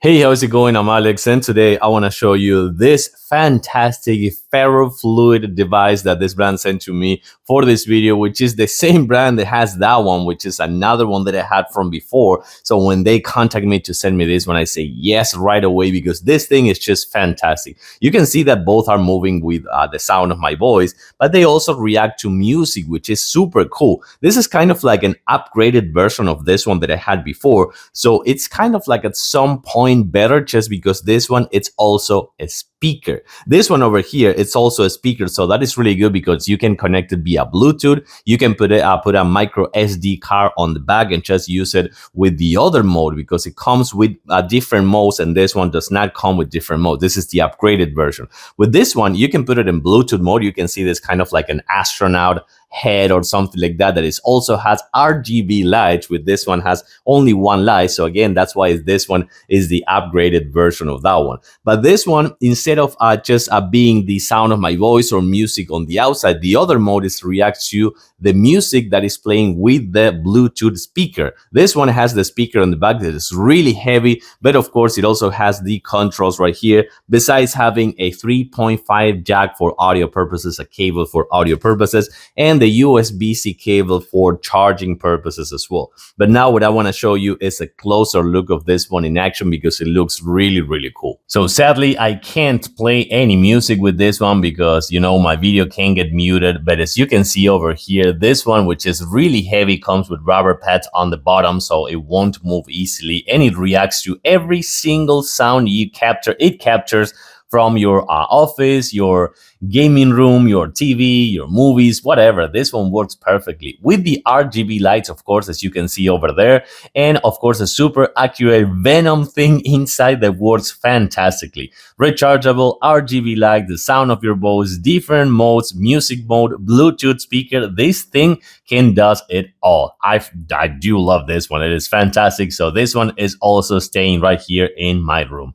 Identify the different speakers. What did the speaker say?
Speaker 1: Hey, how's it going? I'm Alex, and today I want to show you this fantastic ferrofluid device that this brand sent to me for this video, which is the same brand that has that one, which is another one that I had from before. So when they contact me to send me this one, I say yes right away because this thing is just fantastic. You can see that both are moving with the sound of my voice, but they also react to music, which is super cool. This is kind of like an upgraded version of this one that I had before. So it's kind of like at some point better just because this one it's also a speaker. This one over here it's also a speaker, so that is really good because you can connect it via Bluetooth. You can put a micro SD card on the back and just use it with the other mode because it comes with different modes, and this one does not come with different modes. This is the upgraded version. With this one you can put it in Bluetooth mode. You can see this kind of like an astronaut head or something like that is also has RGB lights. With this one has only one light, so again that's why this one is the upgraded version of that one. But this one, instead of just being the sound of my voice or music on the outside, the other mode is to react to the music that is playing with the Bluetooth speaker. This one has the speaker on the back that is really heavy, but of course it also has the controls right here, besides having a 3.5 jack for audio purposes, a cable for audio purposes, and the USB-C cable for charging purposes as well. But now what I want to show you is a closer look of this one in action because it looks really cool. So sadly I can't play any music with this one because my video can get muted, but as you can see over here, this one, which is really heavy, comes with rubber pads on the bottom so it won't move easily, and it reacts to every single sound you capture. It captures from your office, your gaming room, your TV, your movies, whatever. This one works perfectly with the RGB lights, of course, as you can see over there, and of course a super accurate Venom thing inside that works fantastically. Rechargeable RGB light, the sound of your voice, different modes, music mode, Bluetooth speaker. This thing does it all. I do love this one. It is fantastic. So this one is also staying right here in my room.